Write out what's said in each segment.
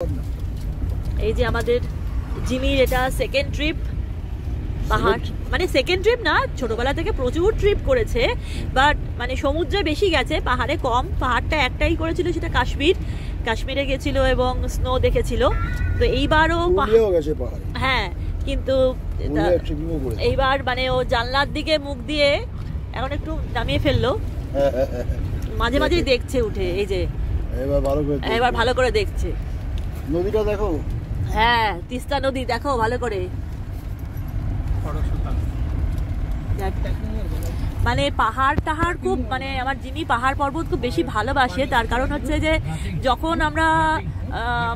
এই যে আমাদের জিমির এটা সেকেন্ড ট্রিপ পাহাড়, মানে সেকেন্ড ট্রিপ না, ছোটবেলা থেকে প্রচুর ট্রিপ করেছে, বাট মানে সমুদ্রে বেশি গেছে, পাহাড়ে কম। পাহাড়টা একটাই করেছিল, সেটা কাশ্মীরে গেছিল এবং স্নো দেখেছিল। তো এইবারও হ্যাঁ, কিন্তু এইবার মানে ও জানলার দিকে মুখ দিয়ে এখন একটু নামিয়ে ফেললো, মাঝে মাঝেই দেখছে উঠে। এই যে এবার ভালো করে দেখছে নদীটা দেখো। হ্যাঁ, তিস্তা নদী দেখো ভালো করে। মানে পাহাড় টাহাড় খুব, মানে আমার জিমি পাহাড় পর্বত খুব বেশি ভালোবাসে। তার কারণ হচ্ছে যে যখন আমরা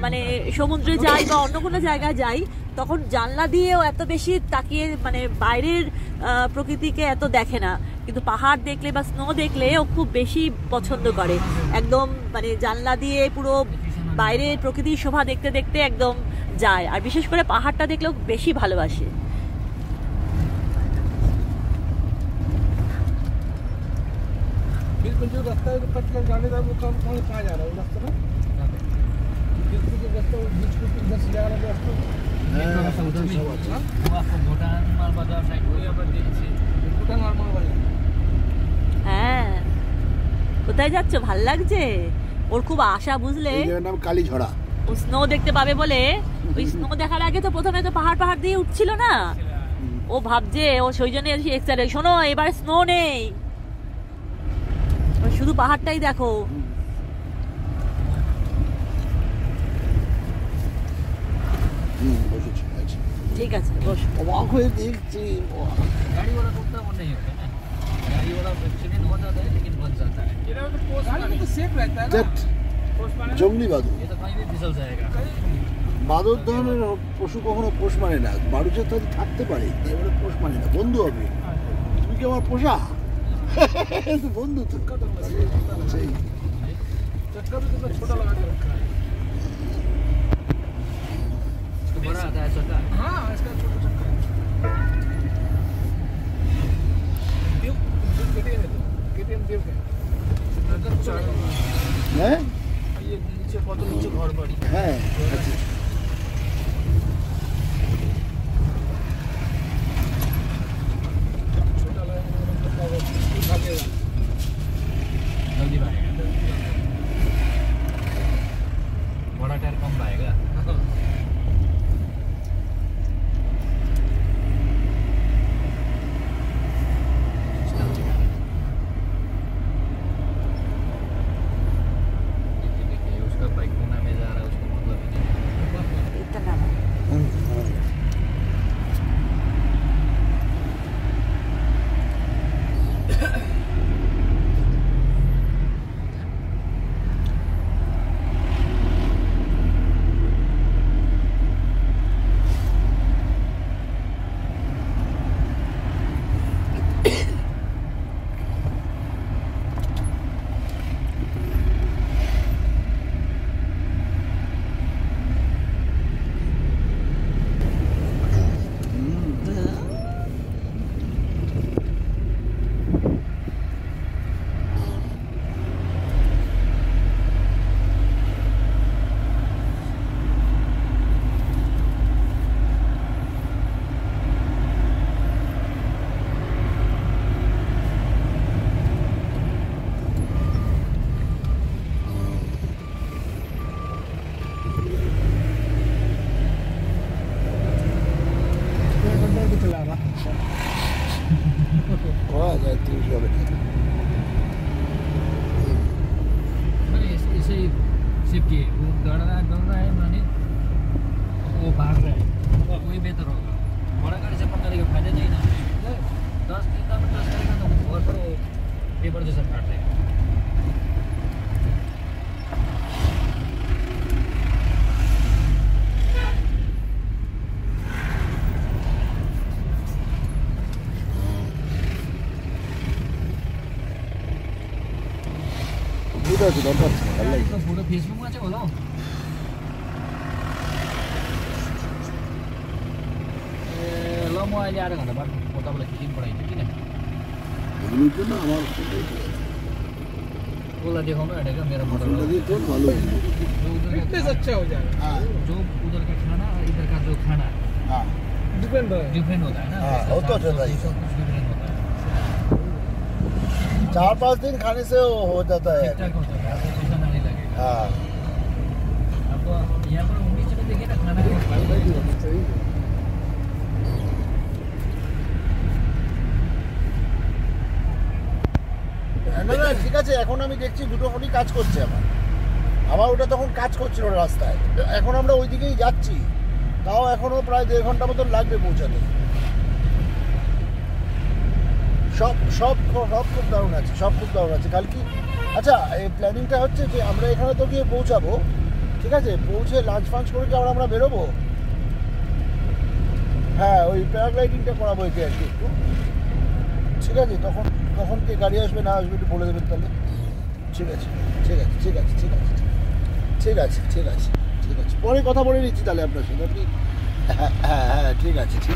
মানে সমুদ্রে যাই বা অন্য কোনো জায়গায় যাই, তখন জানলা দিয়েও এত বেশি তাকিয়ে মানে বাইরের প্রকৃতিকে এত দেখে না, কিন্তু পাহাড় দেখলে বা স্নো দেখলে ও খুব বেশি পছন্দ করে। একদম মানে জানলা দিয়ে পুরো বাইরের প্রকৃতির শোভা দেখতে দেখতে একদম যায়, আর বিশেষ করে পাহাড়টা দেখলেও বেশি ভালোবাসে। बिल्कुल जो रास्ता है कट कर जाने का वो काम कौन कहाँ जा रहा है वो रास्ता ना बिल्कुल जो रास्ता बीच को इधर से जा रहा है रास्ता उधर से वो आपको भूटान माल बाजार साइड वो यहाँ पर देखिए भूटान माल बाजार। হ্যাঁ, কোথায় যাচ্ছ? ভাল লাগছে ওর, খুব আশা, বুঝলে? এর নাম কালীঝড়া। ও স্নো দেখতে পাবে বলে, ওই স্নো দেখার আগে তো প্রথমে তো পাহাড় দিয়ে উঠছিল না, ও ভাবছে, ও সেই জন্য এক্সাইটেড। শোনো, এবার স্নো নেই, শুধু পাহাড়টাই দেখো। ঠিক আছে, বসো। অবাক হয়ে দেখছি, गाड़ी वाला टूटता वो नहीं होता ना, गाड़ी वाला एक्सीडेंट हो जाता है लेकिन बच जाता है। ये तो पोस्ट गाड़ी में तो सेफ रहता है ना। জঙ্গলি বাদুড়, ये तो कहीं भी फिसल जाएगा। বাদুড় ধরনের পশু কখনো পোষ মানে না। মানুষের সাথে থাকতে পারে, এবারে পোষ মানে না, বন্ধু হবে। তুমি কি আমার পোষা? বন্ধু তো चक्का भी कितना छोटा लगा के रखा है, तो बड़ा आता है चक्का। हाँ, इसका छोटा चक्का है। केटीएम देव का হ্যাঁ, ये नीचे कत नीचे घर बाड़ी। হ্যাঁ আচ্ছা। छोटा लगा भागेगा जल्दी भागेगा, बड़ा टायर कम भागेगा। उसका बाइक पुणे में जा रहा है, उसको मतलब ही नहीं। এটা না, করা যায় 30 হবে। ऐसे ही सिर्फ ये वो दौड़ रहा है माने वो भाग रहा है, वही बेहतर होगा। बड़ा गाड़ी से पकड़ने का फायदा नहीं ना, 10 किलोमीटर करेगा तो और पर वो पेपर जैसा काट देगा। বুঝতে পারছি, দরকার ছিল, ভালো লাগছে। তো পুরো ফেসবুক আছে বলো, ल म अहिले आधा घन्टा बाद म तपाईँलाई खिचिङ पठाइदिन्छु किन। এগুলোর জন্য আমার बोला देखो ना अड़ेगा मेरा मॉडल मसाला দিয়ে তোল ভালো হবে। जो उधर का फिटनेस खाना- अच्छा हो जाएगा। हाँ जो उधर का खाना और इधर का जो खाना हाँ डिपेंड है। डिफरेंट होता है ना हाँ, वो तो होता ही है। सब कुछ डिफरेंट होता है 4-5 दिन खाने से वो हो जाता है ठीक ठाक होता है आपको पैसा ना नहीं लगेगा हाँ आपको यहाँ पर उन्नीस में देखिए ना खाना का না না ঠিক আছে এখন আমি দেখছি দুটো ফোনই কাজ করছে আমার ওটা তখন কাজ করছিল রাস্তায় এখন আমরা ওই দিকেই যাচ্ছি তাও এখনো প্রায় 1.5 ঘন্টা মতন লাগবে পৌঁছাতে সব সব সব খুব দারুণ আছে সব খুব দারুণ আছে কাল কি আচ্ছা এই প্ল্যানিংটা হচ্ছে যে আমরা এখানে তো গিয়ে পৌঁছাবো ঠিক আছে পৌঁছে লাঞ্চ ফাঞ্চ করে কি আমরা বেরোবো হ্যাঁ ওই প্যারাগ্লাইডিংটা করাবো একে আর কি একটু ঠিক আছে তখন কখন কে গাড়ি আসবে না আসবে একটু বলে দেবেন তাহলে ঠিক আছে ঠিক আছে ঠিক আছে ঠিক আছে ঠিক আছে ঠিক আছে ঠিক আছে পরে কথা বলে নিচ্ছি তাহলে আপনার সাথে আপনি হ্যাঁ হ্যাঁ হ্যাঁ ঠিক আছে ঠিক